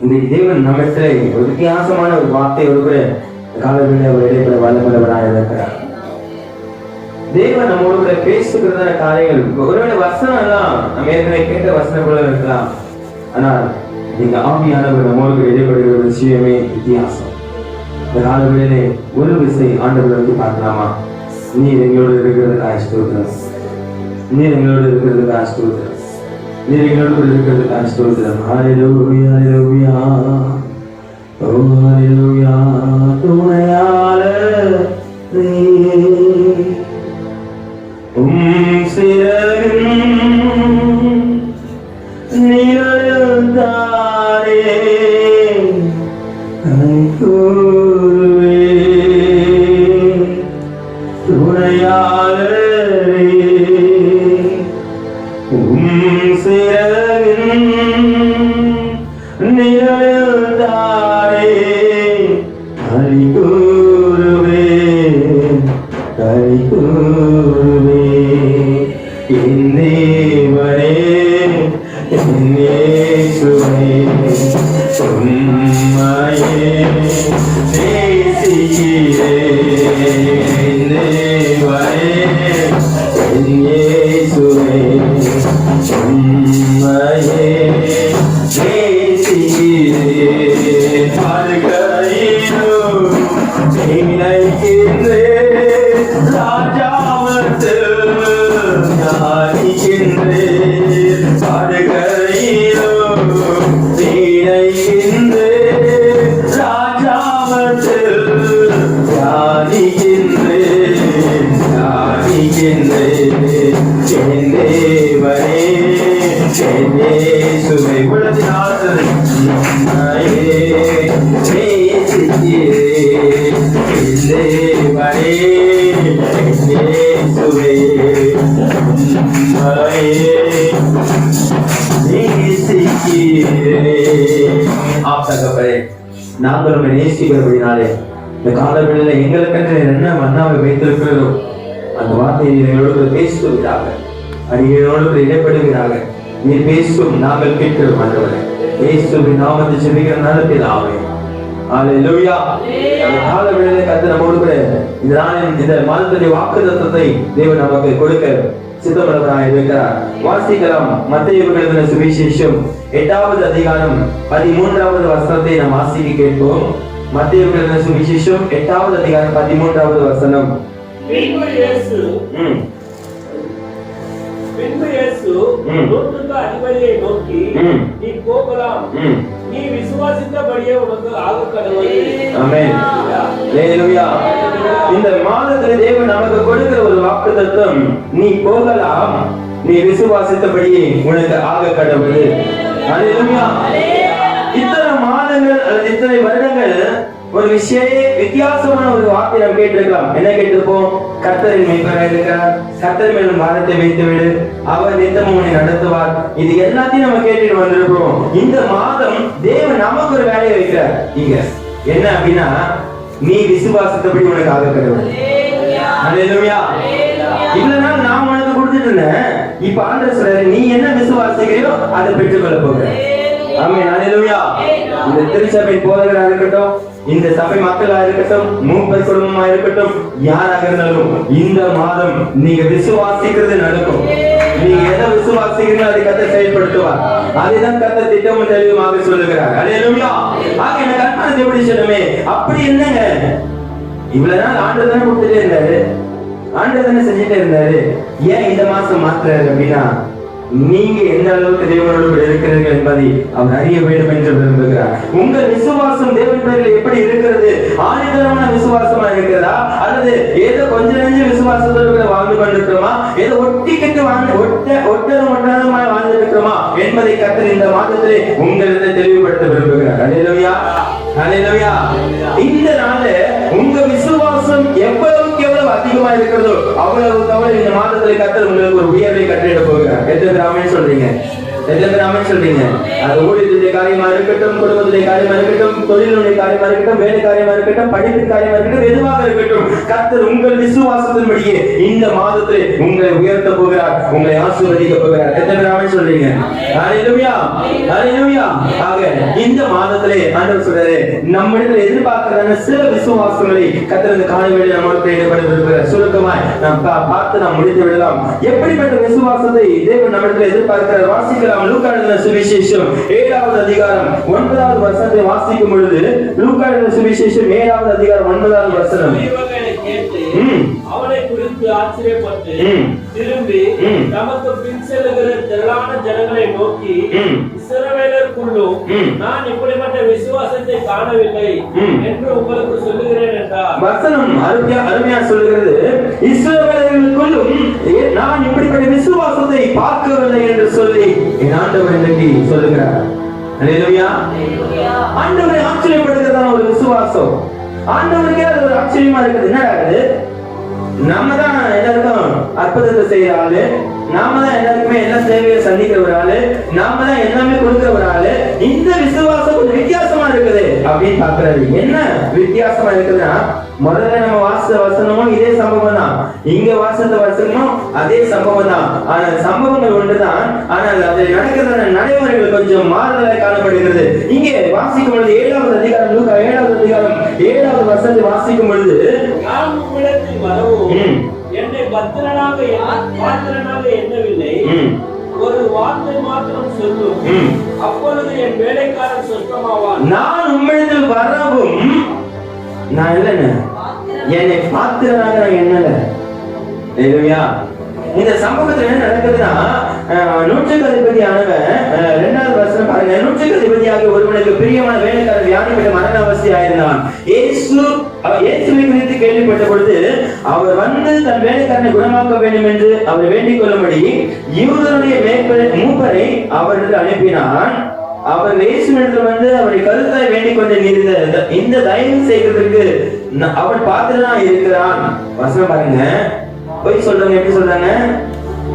இந்த தேவன் நம்மிடத்துல ஒரு வித்தியாசமான ஒரு வார்த்தையோடு கூட காலங்களில் அவர் இடைப்பட வல்லவராக இருக்கிறார். தேவன் நம்மோடு கூட பேசுகிறதான காரியங்கள் ஒருவேளை வசனம் எல்லாம் நம்ம ஏற்கனவே கேட்ட வசனம் போல இருக்கலாம். ஆனால் நீங்க ஆவியானவர் நம்மோடு இடைப்படுகிற விஷயமே வித்தியாசம். இந்த காலங்களிலே ஒரு விசை ஆண்டவர் வந்து பார்க்கலாமா? நீர் எங்களோடு இருக்கிறதுக்காக ஸ்தோத்திரம், நீர் எங்களோடு இருக்கிறதுக்காக ஸ்தோத்திரம், நீர் எங்களோடு இருக்கிறதுக்காக ஸ்தோத்திரம். ஹல்லேலூயா ஹல்லேலூயா ஓ ஹல்லேலூயா. துணையாளர் சிறகும் நிழல்தானே கூறுவே துணையாளரே. சிறகும் நிழல்தானே கை கூறுவே கை கூறுவே. தேவனே என் இயேசுவே உம்மையே நேசிக்கிறேன். தேவனே என் இயேசுவே உம்மையே நேசிக்கிறேன். வாழ்க்கையிலும் நினைக்கின்றேன் ராஜாவத்தில் ஞானிக்கின்றேன். படுகையிலும் நினைக்கின்றேன் ராஜாவத்தில் ஞானிக்கின்றேன் ஞானிக்கின்றேன். என் தேவனே என் இயேசுவே உள்ளத்தினால் நேசிக்கிறேன். என் தேவனே என் இயேசுவே நாங்கள் நேசிக்கிறபடினாலே இந்த காலவெளியில எங்களுக்கென்று என்ன மன்னாவை வைத்திருக்கிறதோ அந்த வார்த்தையை எங்களோடு பேசுவதாக, அடிகளோடு இடைப்படுகிறாக. நீ பேசும் நாங்கள் கேட்கிறோம் ஆண்டவரே. இயேசுவின் நாமத்தை ஜெபிக்கிற நேரத்தில் ஆமென். ஹல்லேலூயா. காலவெளியில கர்த்தர் நம்மோடு கூட இந்த நாளின் இந்த மாதத்துடைய வாக்குத்தத்தத்தை தேவன் நமக்கு கொடுக்க சித்தமுள்ளவராக இருக்கிறார். வாசிக்கலாம். மத்தேயு எழுதின சுவிசேஷம் 8வது அதிகாரம் 13வது வசனத்தை நாம் வாசிக்க கேட்போம். மத்தேயு எழுதின சுவிசேஷம் 8வது அதிகாரம் 13வது வசனம். பின்பு இயேசு நூற்றுக்கு அதிபதியை நோக்கி, நீ போகலாம், நீ விசுவாசித்தபடியே உனக்கு ஆகக்கடவது. ஆமென். ஹல்லேலூயா. இந்த மாதத்திலே தேவன் நமக்கு கொடுக்கிற ஒரு வாக்குத்தத்தம், நீ போகலாம், நீ விசுவாசித்தபடியே உனக்கு ஆகக்கடவது. ஹல்லேலூயா. இத்தனை மாதங்கள் அல்லது இத்தனை வருடங்கள் ஒரு வித்தியாசமான ஒரு வார்த்தை நாம் கேட்டிருக்கலாம். என்ன கேட்டிருப்போம்? கர்த்தரின் மேய்ப்பராக இருக்கிறார், கர்த்தர் மேலும் பாரத்தை வைத்து விடு, அவர் நித்தமும் உன்னை நடத்துவார். இது எல்லாத்தையும் நம்ம கேட்டுட்டு வந்திருக்கிறோம். இந்த மாதம் தேவன் நமக்கு ஒரு வேலையை வைக்கிறார். இங்க என்ன அப்படின்னா, நீ விசுவாசித்தபடி உனக்கு ஆகக்கடவுள். ஹல்லேலூயா. இவ்வளவு நாள் நான் உனக்கு கொடுத்துட்டு இருந்தேன், இப்ப ஆண்டவர் சொல்றாரு, நீ என்ன விசுவாசிக்கிறியோ அதை பெற்றுக்கொள்ள போகிற. ஆமென். ஹல்லேலூயா. இந்த திருச்சபை போதகராக இருக்கட்டும், இந்த சபை மக்களா இருக்கட்டும், மூப்பர் குடும்பமா இருக்கட்டும், யாராக இருந்தாலும் இந்த மாதம் நீங்க விசுவாசிக்கிறது நடக்கும். நீங்க எதை விசுவாசிக்கிறீங்களோ அதை கர்த்தர் செயல்படுத்துவார். அதுதான் கர்த்தர் திட்டமும் தெளிவுமாக சொல்லுகிறார். ஹல்லேலூயா. ஆக என்ன கற்பனை எப்படி சொல்லுமே, அப்படி என்னங்க இவ்வளவு நாள் ஆண்டவர் தானே கொடுத்துட்டே இருந்தாரு, ஆண்டவர் தானே செஞ்சுட்டே இருந்தாரு, ஏன் இந்த மாசம் மாத்துறாரு அப்படின்னா, நீங்க எந்த அளவுக்கு தேவனோடு இருக்கிறீர்கள் என்பதை அவர் அறிய வேண்டும் என்று விரும்புகிறார். உங்கள் விசுவாசம் தேவன் பேரில் எப்படி இருக்கிறது? ஆணிதரமான விசுவாசமா இருக்கிறதா, அல்லது ஏதோ கொஞ்ச நெஞ்ச விசுவாசத்தோடு வாழ்ந்து கொண்டிருக்கிறோமா, ஏதோ ஒட்டிக்கிட்டு ஒட்டனமா வாழ்ந்து இருக்கிறோமா என்பதை கர்த்தர் இந்த மாதத்திலே உங்களுக்கு தெளிவுபடுத்த விரும்புகிறார். ஹல்லேலூயா. ஹல்லேலூயா. இந்த நாள்ல உங்க விசுவாசம் எவ்வளவுக்கு எவ்வளவு அதிகமா இருக்கிறதோ அவ்வளவு தவிர இந்த மாதத்திலே கர்த்தர் உங்களுக்கு ஒரு உயர்வை கட்டளையிட போகிறார். எத்தனை ஆமென் சொல்றீங்க? எத்தனை பேர் ஆமென் சொல்றீங்க? அது ஊழியத்துடைய காரியமா இருக்கட்டும், குடும்பத்துடைய காரியமா இருக்கட்டும், தொழிலுடைய காரியமா இருக்கட்டும், வேலை காரியமா இருக்கட்டும், படிப்பு காரியமா இருக்கட்டும், எதுவாக இருக்கட்டும், கர்த்தர் உங்கள் விசுவாசத்தின்படியே இந்த மாதத்தில் உங்களை உயர்த்த போகிறார், உங்களை ஆசீர்வதிக்க போகிறார். எத்தனை பேர் ஆமென் சொல்றீங்க? ஹalleluya, ஹalleluya. ஆக இந்த மாதத்திலே ஆண்டவர் சொல்றாரு, நம்மிடத்தில் எதிர்பார்க்கிறதான சில விசுவாசங்களை கர்த்தர் இந்த காலைவேளையில் நம்மளுக்கு ஈடுபட விரும்புகிறார். சுருக்கமாய் நாம் பார்த்து நாம் முடித்து விடலாம். எப்படிப்பட்ட விசுவாசத்தை தேவன் நம்மிடத்தில் எதிர்பார்க்கிறார்? வாசிக்கலாம். லூக்கா எழுதின சுவிசேஷம் 7வது அதிகாரம் 9வது வசனத்தை வாசிக்கும் பொழுது, லூக்கா எழுதின சுவிசேஷம் 7வது அதிகாரம் 9வது வசனம். அவனை குறித்து ஆச்சரியப்பட்டு திரும்பி தமக்கு பின் செல்லுகிற திரளான ஜனங்களை நோக்கி, இஸ்ரவேலருக்குள்ளும் நான் இப்படிப்பட்ட விசுவாசத்தை காணவில்லை என்று உங்களுக்கு சொல்லுகிறேன் என்றார். வசனம் அருமையா சொல்லுகிறது. இஸ்ரவேலர்களுக்குள்ளும் நான் இப்படிப்பட்ட விசுவாசத்தை பார்க்கவில்லை என்று சொல்லி என் ஆண்டவர் இன்றைக்கு சொல்லுகிறார். ஹalleluya. ஆண்டவரை ஆச்சரியப்படுகிறதான ஒரு விசுவாசம். ஆண்டவருக்கே அது ஒரு ஆச்சரியமா இருக்குது. என்ன ஆகுது? நாம தான் எல்லாருக்கும் அற்புதத்தை செய்யற ஆளு, நாம தான் எல்லாருக்குமே எல்லா சேவையை சந்திக்கிற ஒரு ஆளு, நாம தான் எல்லாமே கொடுக்கிற ஒரு ஆளு. இந்த விசுவாசம் கொஞ்சம் வித்தியாசமா இருக்குது அப்படின்னு பாக்குறாரு. என்ன வித்தியாசமா இருக்குதுன்னா, முதல்ல நம்ம வாசித்த வசனமும் இதே சம்பவம் தான், இங்க வாசித்த வசனமும் அதே சம்பவம் தான். ஆனால் சம்பவங்கள் ஒன்றுதான், ஆனால் அதில் நடக்கிற நடைமுறைகள் கொஞ்சம் மாறுதலாக காணப்படுகிறது. இங்கே வாசிக்கும் பொழுது 7வது அதிகாரம், லூக்கா 7வது அதிகாரம் 7வது வசனத்தை வாசிக்கும் பொழுது, நான் உம்மிடத்தில் வரவும் என்னை பத்திரனாக எண்ணவில்லை, ஒரு வார்த்தை மாத்திரம் சொல்லும், அப்பொழுது என் வேலைக்காரன் சொந்தமாவான். நான் உம்மிடத்தில் வரவும் நான் இல்லைன்னு என்னை பாத்திரனாக நான் எண்ணல. ஹalleluya. இந்த சம்பவத்துல என்ன நடக்குதுன்னா, நூற்றுக்கு அதிபதியானவன் 2வது வசனம் பாருங்க. நூற்றுக்கு அதிபதியாகிய ஒருவனுக்கு பிரியமான வேலைக்காரன் வியாதிப்பட்டு மரண அவஸ்தையாயிருந்தான். இயேசுவை குறித்து கேள்விப்பட்ட பொழுது அவர் வந்து தன் வேலைக்காரனை குணமாக்க வேண்டும் என்று அவர் வேண்டிக் கொள்ளும்படி யூதருடைய மூப்பரை அவருக்கு அனுப்பினான். அவர் இயேசுவிடத்தில் வந்து அவரை கருத்தாய் வேண்டிக் கொண்டு நிறுத்த இந்த தயவு செய்வதற்கு அவன் பாத்திரனா இருக்கிறான். வசனம் பாருங்க. போய் சொல்றாங்க, எப்படி சொல்றாங்க?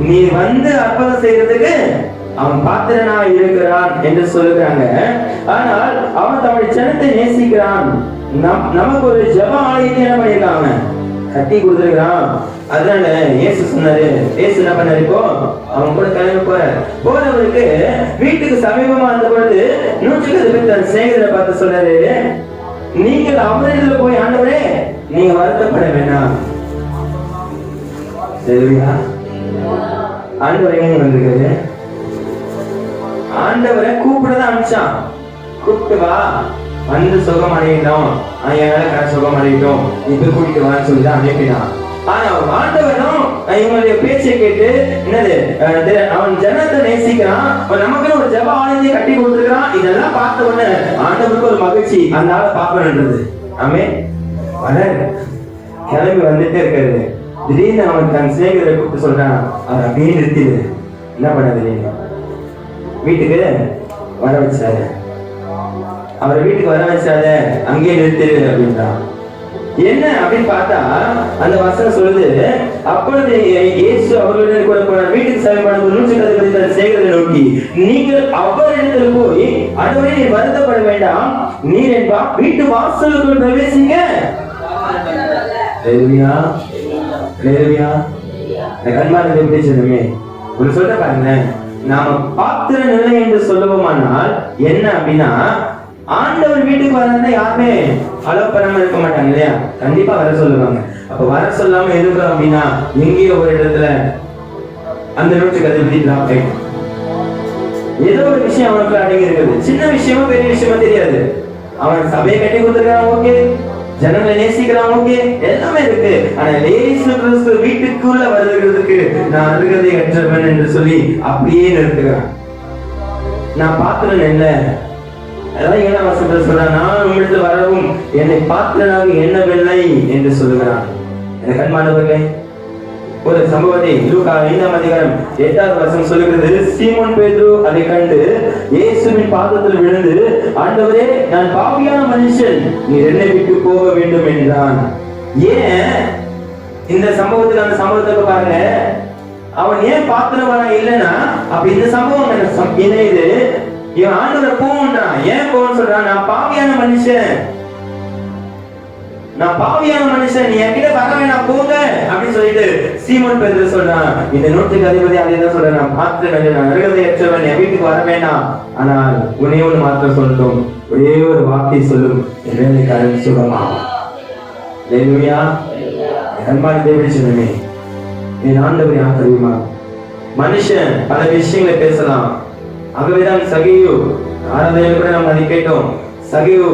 நீ வந்து அற்புதம் செய்யறதுக்கு அவன் பாத்திரனா இருக்கிறான் என்று சொல்லுகிறாங்க. ஆனால் அவன் தம்முடைய ஜனத்தை நேசிக்கிறான். நமக்கு ஒரு ஜெப ஆலயத்தை என்ன பண்ணிருக்காங்க? கட்டி கொடுத்துருக்கான். அதனால இயேசு சொன்னாரு, இயேசு என்ன பண்ணாரு? இப்போ அவன் கூட கிளம்பி போறவருக்கு வீட்டுக்கு சமீபமா இருந்த பொழுது நூற்றுக்கு அதிபதி தன் சிநேகிதரை பார்த்து சொன்னாரு, நீங்கள் அவரிடத்துல போய், ஆண்டவரே நீங்க வருத்தப்பட வேண்டாம். சரியா? ஆண்டவர் எங்க வந்திருக்காரு? ஆண்டவரை கூப்பிடதான் அனுப்பிச்சான். கூப்பிட்டு வா, வந்து சுகம் அடையிட்டோம், என்னால சுகம் அடையிட்டோம், இப்ப கூட்டிட்டு வான்னு சொல்லிதான் அனுப்பினான். ஆனா ஆண்டவனும் இவங்களுடைய பேச்சை கேட்டு என்னது, அவன் ஜனத்தை நேசிக்கிறான், நமக்கு ஒரு ஜெப ஆலயத்தை கட்டி கொடுத்துருக்கான். இதெல்லாம் பார்த்த உடனே ஆண்டவருக்கு ஒரு மகிழ்ச்சி, அந்த ஆளை பார்க்கணுன்றது. ஆமே வளர் கிளம்பி வந்துட்டே இருக்காரு. திடீர்னு அவன் தன் சிநேகிதரை கூப்பிட்டு சொல்றான், அவர் அப்படியே நிறுத்திடு. என்ன பண்ண திடீர்னு வீட்டுக்கு வர வச்சாரு. அவரை வீட்டுக்கு வர வச்சாத, அங்கேயே நிறுத்திடு அப்படின்றான். என்ன அப்படின்னு பார்த்தா அந்த வசனம் சொல்லுது, அப்பொழுது இயேசு அவர்களுடன் கூட போனார். வீட்டுக்கு சமீபமான நூற்றுக்கு அதிபதி தன் சிநேகிதரை நோக்கி, நீங்கள் அவரிடத்தில் போய், ஆண்டவரே நீர் வருத்தப்பட வேண்டாம், நீர் என் வீட்டு வாசலுக்குள் பிரவேசிங்க. ஹalleluya, ஹalleluya. கண்மார்களை பேசுறமே ஒரு சொல்ற பாருங்க. நாம பாத்திர நிலை என்று சொல்லுவோமானால் என்ன அப்படின்னா, ஆண்டவர் வீட்டுக்கு வரணும்னா யாருமே அலோவ் பண்ணாம இருக்க மாட்டாங்க இல்லையா? கண்டிப்பா வர சொல்லுவாங்க. அப்ப வர சொல்லாம இருக்கிறோம் அப்படின்னா எங்கேயோ ஒரு இடத்துல அந்த நூற்றுக்கு அதிபதி டிராப் ஆயிடும். ஏதோ ஒரு விஷயம் அவனுக்கு அடங்கி இருக்குது. சின்ன விஷயமா பெரிய விஷயமா தெரியாது. அவன் சபையை கட்டி கொடுத்துருக்கான், ஓகே, ஜனங்களை நேசிக்கிறான், ஓகே, எல்லாமே இருக்கு. ஆனா இயேசு கிறிஸ்து வீட்டுக்குள்ள வருகிறதுக்கு நான் அருகதை அற்றவன் என்று சொல்லி அப்படியே நிறுத்துகிறான். நான் பாத்திரன் இல்லை. அதான் 7ஆம் வசனத்துல சொல்றான், நான் உங்களிடத்தில் வரவும் என்னை பாத்திரனாக எண்ணவில்லை என்று சொல்லுகிறான். எனக்கு அன்பானவர்களே, ஒரு சம்பவத்தை லூக்கா 5ஆம் அதிகாரம் 8வது வசனம் சொல்லுகிறது. சீமோன் பேதுரு அதை கண்டு இயேசுவின் பாதத்தில் விழுந்து, ஆண்டவரே நான் பாவியான மனுஷன், நீர் என்னை விட்டு போக வேண்டும் என்றான். ஏன் இந்த சம்பவத்துக்கு அந்த சம்பவத்துக்கு பாருங்க, அவன் ஏன் பாத்திரவானா இல்லைன்னா அப்ப இந்த சம்பவம் இணையுது. இவன் ஆண்டவரை போன்றான். ஏன் போன்னு சொல்றான்? நான் பாவியான மனுஷன், நீ என்கிட்ட வர வேணாம் போங்க அப்படின்னு சொல்லிட்டு சீமோன் பேதுரு சொல்றான். இந்த நூற்றுக்கு அதிபதி அதே தான் சொல்றேன், நான் பாத்திரம் நான் அருகதையற்றவன், என் வீட்டுக்கு வர வேண்டாம், ஆனால் ஒரே ஒரு மாத்திரம் சொல்லட்டும், ஒரே ஒரு வார்த்தை சொல்லும், என் வேலைக்காரன் சுகமாகும். அல்லேலூயா. அன்பான தேவனுடைய ஜனமே, என் ஆண்டவர் யார் தெரியுமா? மனுஷன் பல விஷயங்களை பேசலாம். ஆகவேதான் சகேயு ஆராதனையில் கூட நாம் அதை கேட்டோம். சகேயு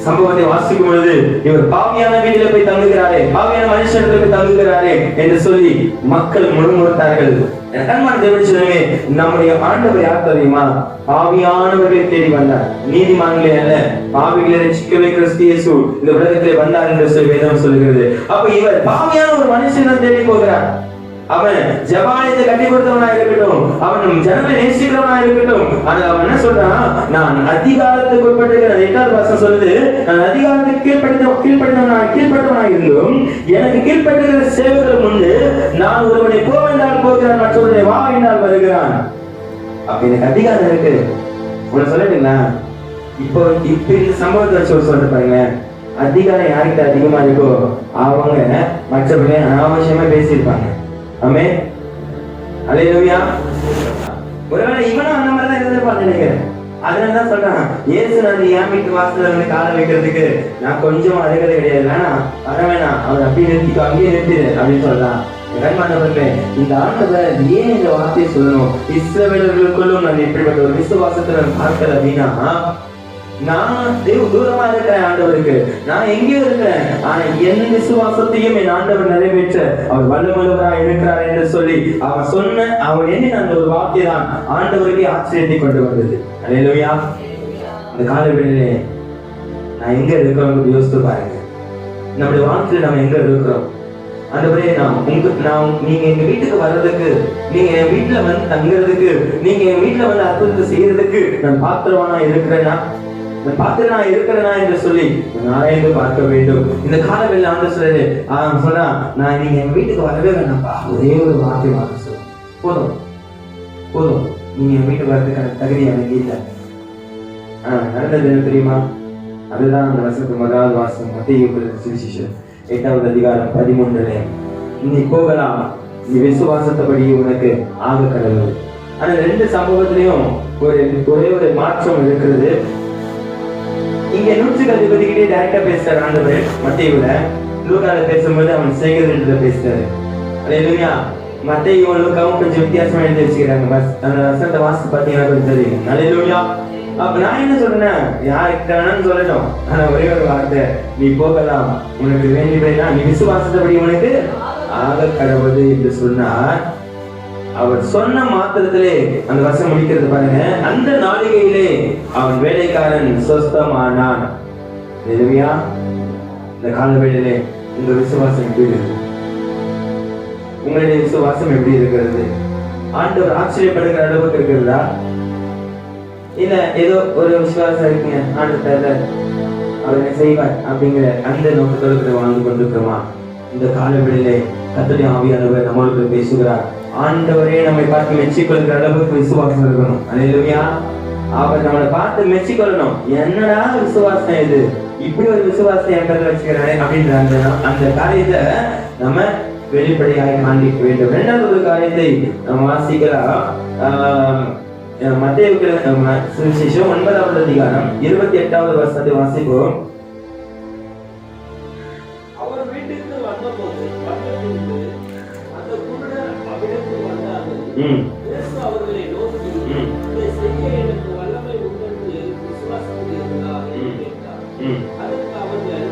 சம்பவத்தை வாசிக்கும் பொழுது இவர் பாவியான வீட்டில் போய் தங்குகிறாரே, பாவியான மனுஷனிடத்தில் போய் தங்குகிறாரே என்று சொல்லி மக்கள் முழுமுறுத்தார்கள். நம்முடைய ஆண்டவர் யார் தெரியுமா? பாவியானவர்களை தேடி வந்தார், நீதிமான்களே அல்ல, பாவிகளை ரட்சிக்கவே கிறிஸ்து இயேசு இந்த உலகத்திலே வந்தார் என்று சொல்லி வேதம் சொல்கிறது. அப்ப இவர் பாவியான ஒரு மனுஷனை தேடி போகிறார். அவன் ஜெபாலயத்தை கட்டி கொடுத்தவனா இருக்கட்டும், அவன் ஜனங்களை நேசிக்கிறவனா இருக்கட்டும், ஆனா அவன் என்ன சொல்றான்? நான் அதிகாரத்துக்கு உட்பட்டிருக்கிறேன். 8வது வசனம் சொல்லுது, நான் அதிகாரத்துக்கு கீழ்ப்பட்டவனா இருந்தும் எனக்கு கீழ்ப்பட்டிருக்கிற சேவகர்கள் முன்பு நான் ஒருவனை போ என்றால் போகிறான், மற்றொருவனை வா என்றால் வருகிறான். அப்ப எனக்கு அதிகாரம் இருக்கு. உனக்கு சொல்லட்டுங்களா? இப்போ இந்த சம்பவத்தை வச்சு சொல்லிட்டு பாருங்க. அதிகாரம் யார்கிட்ட அதிகமா இருக்கோ அவங்க மற்றவர்களை அனாவசியமா பேசியிருப்பாங்க. ஆமென். அல்லேலூயா. ஒருவேளை இவனும் அந்த மாதிரி தான் இருந்திருப்பான்னு நினைக்கிறேன். அதனாலதான் சொல்றான், இயேசு நான் என் வீட்டு வாசல்ல வந்து காலை வைக்கிறதுக்கு நான் கொஞ்சம் அருகதை கிடையாது, வேணாம் வர வேணாம், அவர் அப்படியே நிறுத்திக்கோ, அங்கேயே நிறுத்திடு அப்படின்னு சொல்றான். இந்த ஆண்டவர் ஏன் இந்த வார்த்தையை சொல்லணும்? இஸ்ரவேலர்களுக்குள்ளும் நான் எப்படிப்பட்ட ஒரு விசுவாசத்தை நான் பார்க்கல அப்படின்னா, நான் தூரமா இருக்கிறேன் ஆண்டவருக்கு, நான் எங்கேயோ இருக்கிறேன், ஆனா என் விசுவாசத்தையும் என் ஆண்டவர் நிறைவேற்ற அவர் வல்லவராக இருக்கிறார் என்று சொல்லி அவன் எண்ணி அந்த ஒரு வார்த்தை தான் ஆண்டவருக்கே ஆச்சரியத்தை கொண்டு வந்தது. அல்லேலூயா. இந்த காலவெளியிலே நான் எங்க இருக்கிறோம் யோசித்து பாருங்க. நம்முடைய வாழ்க்கையில நம்ம எங்க இருக்கிறோம்? ஆண்டவரே, நீங்க எங்க வீட்டுக்கு வர்றதுக்கு, நீங்க என் வீட்டுல வந்து தங்குறதுக்கு, நீங்க என் வீட்டுல வந்து அற்புதத்தை செய்யறதுக்கு நான் பாத்திரவானா இருக்கிறேனா என்று சொல்லி ஆராய்ந்து பார்க்க வேண்டும். இந்த காலவெளியில் ஆண்டு சொல்றது சொன்னா, நான் நீங்க என் வீட்டுக்கு வரவே வேணாம்ப்பா, ஒரே ஒரு வார்த்தை வாங்க சொல்லுங்க, போதும், நீங்க என் வீட்டுக்கு வர்றதுக்கான தகுதி எனக்கு இல்லை. நடந்தது என்ன தெரியுமா? அதுதான் அந்த வசனத்துக்கு முதலாவது வாசகம், மத்தேயு சுவிசேஷம் 8வது அதிகாரம் 13. நீ போகலாம், நீ விசுவாசத்தபடி உனக்கு ஆக கடவுள். ஆனா 2 சம்பவத்திலையும் ஒரே ஒரு மாற்றம் இருக்கிறது. இங்க நூற்றுக்கு அதிபதிக்கிட்டே டைரக்டா பேசுறாரு ஆண்டவர் மத்தேயுல. லூக்கால பேசும்போது அவன் சேகரிடத்துல பேசுறாரு. அல்லேலூயா. மத்தேயுவும் லூக்காவும் கொஞ்சம் வித்தியாசமா எழுதி வச்சுக்கிறாங்க. அந்த வசனத்தை வாசித்து பார்த்தீங்கன்னா கொஞ்சம் தெரியும். அல்லேலூயா. அப்ப நான் என்ன சொல்றேன், யாருக்கானு சொல்லட்டும், ஆனா ஒரே ஒரு வார்த்தை, நீ போகலாம், உனக்கு வேண்டியதெல்லாம் நீ விசுவாசத்தபடி உனக்கு ஆக கடவுள் என்று சொன்னார். அவர் சொன்ன மாத்திரத்திலே அந்த வசனம் முடிக்கிறது பாருங்க. அந்த நாளிகையிலே அவன் வேலைக்காரன் சொஸ்தமானான். அல்லேலூயா. இந்த காலவேளையிலே உங்க விசுவாசம் எப்படி இருக்கு? உங்களுடைய விசுவாசம் எப்படி இருக்கிறது? ஆண்டவர் ஆச்சரியப்படுகிற அளவுக்கு இருக்கிறதா? இல்ல ஏதோ ஒரு விசுவாசம் இருக்குங்க, ஆண்டவர் அவர் என்ன செய்வார் அப்படிங்கிற அந்த நோக்கத்தோடு வாழ்ந்து கொண்டிருக்கிறோமா? இந்த காலவேளையிலே கர்த்தருடைய ஆவியானவர் நம்மளுக்கு பேசுகிறார். ஆண்டவரே நம்மை பார்த்து மெச்சிக்கொள்கிற அளவுக்கு விசுவாசம் இருக்கணும். அல்லேலூயா. அவர் நம்மளை பார்த்து மெச்சிக்கொள்ளணும். என்னடா விசுவாசம் இது, இப்படி ஒரு விசுவாசம் என் பேர்ல வச்சுக்கிறேன் அப்படின்ற அந்த காரியத்தை நம்ம வெளிப்படையாக காண்பிக்க வேண்டும். 2வது ஒரு காரியத்தை நம்ம வாசிக்கலாம். மத்தேயு சுவிசேஷம் 9வது அதிகாரம் 28வது வசனத்தை வாசிப்போம். அவர்களை நோக்கி, இதை செய்ய எனக்கு வல்லமை உண்டு விசுவாசத்தில் இருந்தார் என்று கேட்டார். அதற்கு அவர்கள்,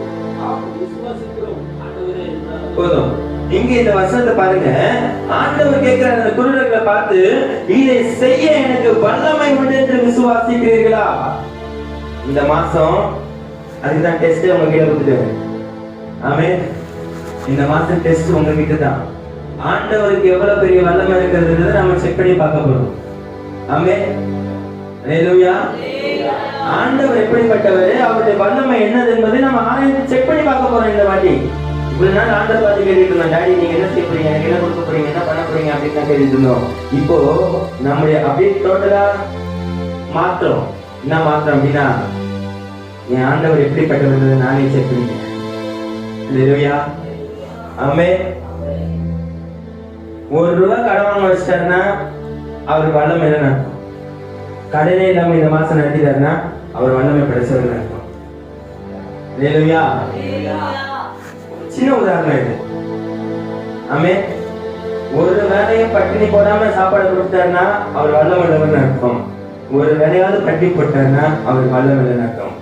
ஆம் விசுவாசிக்கிறோம் ஆண்டவரே என்றார். போதும். இங்க இந்த வசனத்தை பாருங்க. ஆண்டவர் கேட்கிற அந்த குருடர்களை பார்த்து, இதை செய்ய எனக்கு வல்லமை உண்டு என்று விசுவாசிக்கிறீர்களா? இந்த மாசம் அதுதான் டெஸ்ட் உங்ககிட்ட கொடுத்துட்டு. ஆமென். இந்த மாசம் டெஸ்ட் உங்ககிட்ட தான். ஆண்டவருக்கு எவ்வளவு பெரிய வல்லமை இருக்கிறது நம்ம செக் பண்ணி பார்க்க போறோம். ஆமென். அல்லேலூயா. ஆண்டவர் எப்படிப்பட்டவர், அவருடைய வல்லமை என்னது என்பதை நம்ம ஆராய்ந்து செக் பண்ணி பார்க்க போறோம் இந்த வாட்டி. ஒரு நாள் ஆண்டவர் பார்த்து கேட்டுட்டு இருந்தோம், டாடி நீங்க என்ன செய்ய போறீங்க, எனக்கு என்ன கொடுக்க போறீங்க, என்ன பண்ண போறீங்க அப்படின்னு தான் கேட்டுட்டு இருந்தோம். இப்போ நம்முடைய அப்படியே டோட்டலா மாற்றம். என்ன மாற்றம் அப்படின்னா, என் ஆண்டவர் எப்படிப்பட்டவர் நானே செக் பண்ணிக்கிறேன். ஹல்லேலூயா, ஆமென். ₹1 கடன் வாங்க வச்சிட்டாருன்னா அவருக்கு வல்லமை இல்லைன்னு அர்த்தம். கடனே இல்லாம இந்த மாசம் நடத்திட்டாருன்னா அவர் வல்லமை படைச்சவர்கள் அர்த்தம். ஹல்லேலூயா. சின்ன உதாரணம் இது. ஆமென். ஒரு வேலையும் பட்டினி போடாம சாப்பாடு கொடுத்தாருன்னா அவர் வல்லமை உள்ளவர்னு அர்த்தம். ஒரு வேலையாவது பட்டினி போட்டாருன்னா அவர் வல்லமை இல்லைன்னு அர்த்தம்.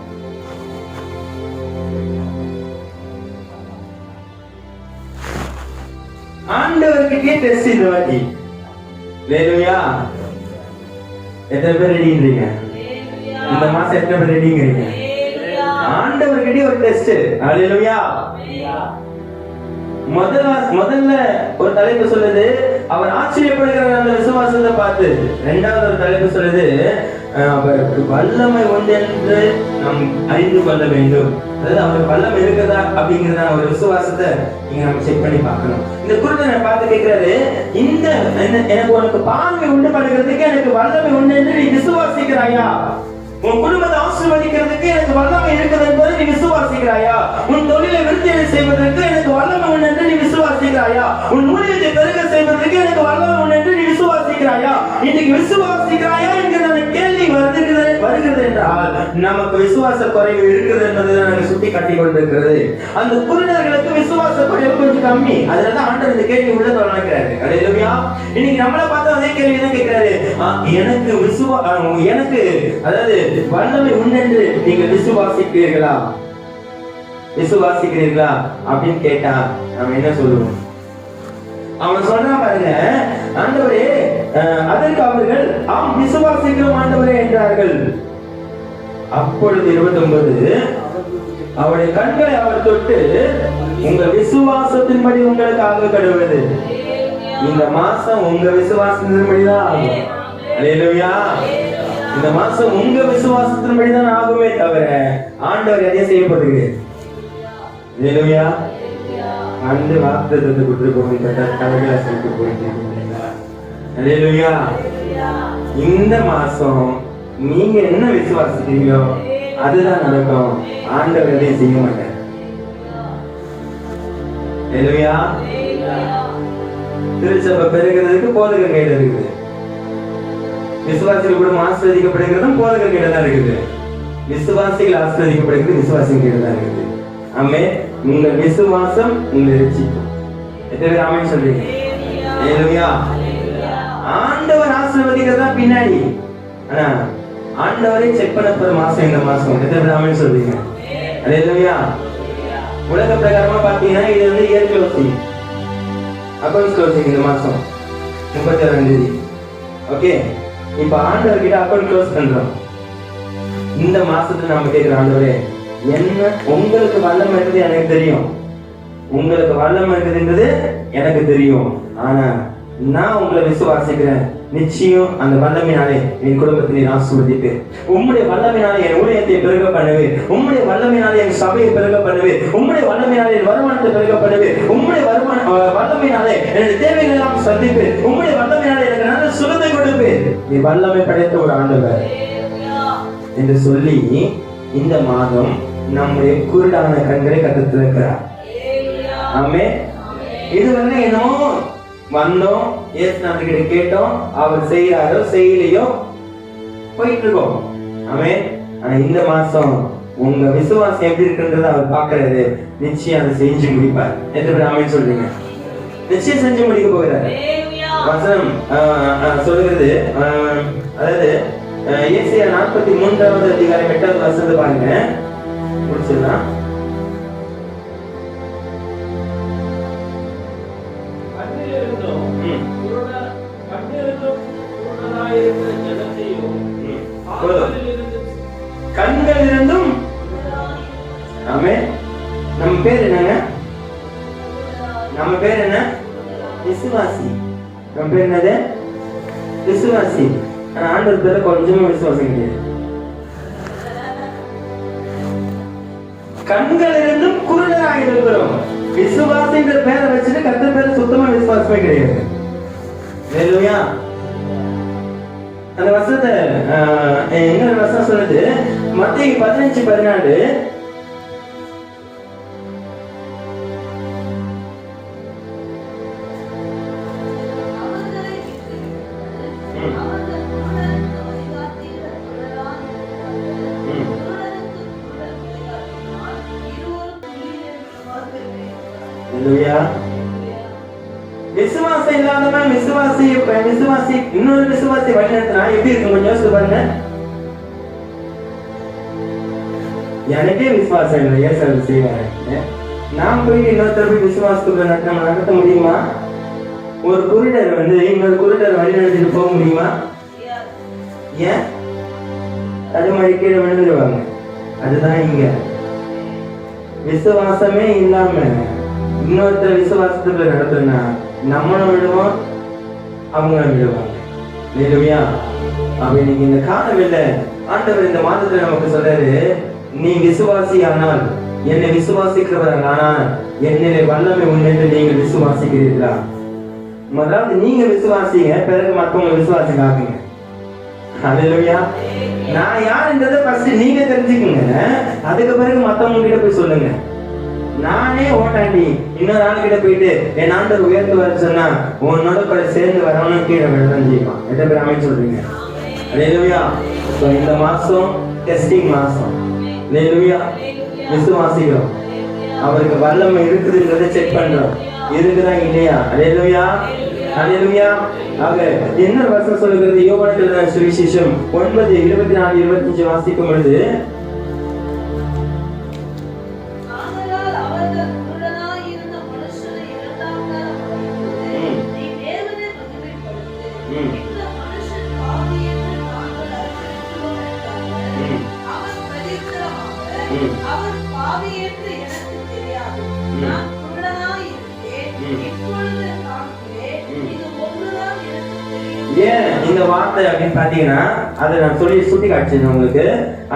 ஆண்டவர்கிட்டயே டெஸ்ட் இந்த வாட்டி. ஹல்லேலூயா. எத்தனை பேர் ரெடின்றீங்க? இந்த மாசம் எத்தனை பேர் ரெடிங்கிறீங்க? ஆண்டவர்கிட்டயே ஒரு டெஸ்ட். ஹல்லேலூயா. முதல்ல ஒரு தலைப்பு சொல்லுது, அவர் ஆச்சரியப்படுகிற அந்த விசுவாசத்தை பார்த்து. இரண்டாவது ஒரு தலைப்பு சொல்லுது, அவருக்கு வல்லமை உண்டு என்று நாம் அறிந்து கொள்ள வேண்டும். அதாவது அவருக்கு வல்லமை இருக்குதா அப்படிங்கிறத ஒரு விசுவாசத்தை நீங்க நம்ம செக் பண்ணி பார்க்கணும். இந்த குருடனை பார்த்து கேட்கிறாரு, இந்த எனக்கு உனக்கு பார்வை உண்டு பண்ணுகிறதுக்கு எனக்கு வல்லமை உண்டு என்று நீ விசுவாசிக்கிறாயா? உன் குடும்பத்தை ஆசீர்வதிக்கிறதுக்கு எனக்கு வல்லமை இருக்குது என்பதை நீ விசுவாசிக்கிறாயா? உன் தொழிலை விருத்தி செய்வதற்கு எனக்கு வல்லமை உண்டு என்று நீ விசுவாசிக்கிறாயா? உன் ஊழியத்தை பெருக செய்வதற்கு எனக்கு வல்லமை உண்டு என்று நீ விசுவாசிக்கிறாயா? இன்னைக்கு விசுவாசிக்கிறாயா என்கிற கேள்வி வருகிறது என்றால் நமக்கு விசுவாச குறைவு இருக்குது என்பதை நாங்கள் சுட்டி காட்டி கொண்டிருக்கிறது. அந்த குருடர்களுக்கு விசுவாச குறைவு கொஞ்சம் கம்மி. அதனால ஆண்டவர் இந்த கேள்வி உள்ள தொடங்குறாரு. ஹல்லேலூயா. இன்னைக்கு நம்மள பார்த்தா அதே கேள்வி தான் கேட்கிறாரு, எனக்கு அதாவது வல்லமை உண்டு என்று நீங்கள் விசுவாசிக்கிறீர்களா அப்படின்னு கேட்டா நம்ம என்ன சொல்லுவோம்? அவன் சொல்றான் பாருங்க, ஆண்டவரே, அதற்கு அவர்கள் ஆம் விசுவாசிக்கிறோம் ஆண்டவரே என்றார்கள். அப்பொழுது 29, அவருடைய கண்களை அவர் தொட்டு, உங்கள் விசுவாசத்தின்படி உங்களுக்கு ஆக கடவுளது. இந்த மாசம் உங்க விசுவாசத்தின்படிதான் ஆகும். ஹல்லேலூயா. இந்த மாசம் உங்க விசுவாசத்தின்படிதான் ஆகுமே தவிர ஆண்டவர் எதையும் செய்யப்படுகிறது. ஹல்லேலூயா. அந்த வாக்குத்தத்தத்தை கொடுத்துருக்கோம். தலைமையாசிரியருக்கு போயிட்டு. ஹல்லேலூயா. இந்த மாசம் நீங்க என்ன விசுவாசிக்கிறீங்களோ அதுதான் நடக்கும். ஆண்டவர் எதையும் செய்ய மாட்டார். ஹல்லேலூயா. திருச்சபை பெருகிறதுக்கு போதகர் கையில இருக்குது. விசுவாசிகள் கூட ஆசீர்வதிக்கப்படுகிறதும் போதகர் கையில தான் இருக்குது. விசுவாசிகள் ஆசீர்வதிக்கப்படுகிறது விசுவாசிகள் கையில தான் இருக்குது. ஆமென். உங்கள் விசுவாசம் உங்களை ரட்சிக்கும். எத்தனை பேர் ஆமென் சொல்றீங்க? ஹல்லேலூயா. ஆண்டவர் ஆசீர்வதிக்கிறதா பின்னாடி, ஆனா ஆண்டவரை செக் பண்ண போற மாசம் இந்த மாசம். எத்தனை பேர் ஆமென் சொல்றீங்க? ஹல்லேலூயா. உலக பிரகாரமா பாத்தீங்கன்னா இது வந்து இயர் க்ளோசிங், அக்கௌண்ட்ஸ் க்ளோசிங் இந்த மாசம் 31ஆம் தேதி. ஓகே, இப்ப ஆண்டவர் கிட்ட அக்கௌண்ட் க்ளோஸ் பண்றோம். இந்த மாசத்துல நாம கேட்கிற, ஆண்டவரே என்ன உங்களுக்கு வல்லமை இருக்குது எனக்கு தெரியும், உங்களுக்கு வல்லமை இருக்குதுன்றது எனக்கு தெரியும், ஆனா நான் உங்களை விசுவாசிக்கிறேன். நிச்சயம் அந்த வல்லமையினாலே என் குடும்பத்தை நீர் ஆசீர்வதிப்பேன். உம்முடைய வல்லமையினாலே என் ஊழியத்தை பெருக பண்ணுவேன். உம்முடைய வல்லமையினாலே என் சபையை பெருக பண்ணுவேன். உம்முடைய வல்லமையினாலே என் வருமானத்தை பெருக பண்ணுவேன். உம்முடைய வல்லமையினாலே என்னுடைய தேவைகள் எல்லாம் சந்திப்பேன். உம்முடைய வல்லமையினாலே எனக்கு நல்ல சுகத்தை கொடுப்பேன். நீ வல்லமை படைத்த ஒரு ஆண்டவர் என்று சொல்லி இந்த மாதம் நம்முடைய குருடான கண்களை கத்தர் திறக்கிறார். ஆமென். இதுவரை என்னமோ வந்தோம், இயேசுநாதர்கிட்ட கேட்டோம், அவர் செய்யறாரோ செய்யலையோ போயிட்டு இருக்கோம். ஆமென். ஆனா இந்த மாசம் உங்க விசுவாசம் எப்படி இருக்குன்றத அவர் பாக்குறாரு. நிச்சயம் அதை செஞ்சு முடிப்பார். எத்தனை பேர் ஆமென் சொல்றீங்க? நிச்சயம் செஞ்சு முடிக்க போகிறார். வசனம் சொல்லுகிறது, அதாவது ஏசாயா 43வது அதிகாரம் 8வது வசனத்தை பாருங்க. முடிச்சிடலாம். கண்கள் இருந்தும். ஆமென். நம்ம பேர் என்னங்க? நம்ம பேர் என்ன? விசுவாசி. நம்ம பேர் என்னது? விசுவாசி. ஆனா ஆண்டவர் பேர்ல கொஞ்சமா விசுவாசம் கிடையாது. கண்கள் இருந்தும் குருடராக இருக்கிறோம். விசுவாசின்ற பேரை வச்சுட்டு கர்த்தர் பேரை சுத்தமா விசுவாசமே கிடையாது. ஹalleluya. அந்த வசனத்தை என்ன வசனம் சொல்லுது? மத்தேயு 15:14. விசுவாசம் இல்லாதவன் விசுவாசி இன்னொரு விசுவாசி வழிநடத்தினா எப்படி இருக்கும் கொஞ்சம் யோசிச்சு பாருங்க. எனக்கே விசுவாசம் இல்லை, ஏன் சார் செய்வாரு? நான் போயிட்டு இன்னொருத்தர் போய் விசுவாசத்துக்குள்ள நடத்த முடியுமா? ஒரு குருடர் இன்னொரு குருடர் வழி நடத்திட்டு போக முடியுமா? ஏன்? தடுமாறி கீழே விழுந்துருவாங்க. அதுதான் இங்க விசுவாசமே இல்லாம இன்னொருத்தர் விசுவாசத்துக்குள்ள நடத்துனா நம்மளும் விடுவோம், அவங்களும் விடுவாங்க. ஹalleluya. அப்ப நீங்க இந்த காலவெளியில ஆண்டவர் இந்த மாதத்துல நமக்கு சொல்றாரு, நீ விசுவாசி ஆனால், என்னை விசுவாசிக்கிறவர்கள் ஆனால் என்னிலே வல்லமை உண்டு என்று நீங்கள் விசுவாசிக்கிறீர்களா? முதலாவது நீங்க விசுவாசிங்க, பிறகு மற்றவங்க விசுவாசி ஆகுங்க. ஹalleluya. நான் யாருன்றதை ஃபர்ஸ்ட் நீங்க தெரிஞ்சுக்குங்க, அதுக்கு பிறகு மற்றவங்க கிட்ட போய் சொல்லுங்க. நானே ஓட்டாண்டி இன்னொரு ஆள் கிட்ட போயிட்டு என் ஆண்டவர் உயர்த்து வர சொன்னா உன்னோட கூட சேர்ந்து வரவனும் கீழே விழதான் செய்வான். எத்தனை பேர் அமைச்சு சொல்றீங்க? ஹalleluya. சோ இந்த மாசம் டெஸ்டிங் மாசம். ஹalleluya. விசுவாசிக்கிறோம், அவருக்கு வல்லமை இருக்குதுன்றதை செக் பண்றோம், இருக்குதா இல்லையா? ஹalleluya. ஹalleluya. ஆக என்ன வசனம் சொல்லுகிறது? யோவான் எழுதின சுவிசேஷம் 9:24-25 வாசிக்கும் பொழுது, அவர் பாவி என்று எனக்கு தெரியாது, நான் குருடனாய் இருந்தேன், இப்பொழுது காண்கிறேன், இது ஒன்றுதான் எனக்கு தெரியும். ஏன் இந்த வார்த்தை அப்படின்னு பாத்தீங்கன்னா அதை நான் சொல்லி சுட்டி காட்சினேன் உங்களுக்கு.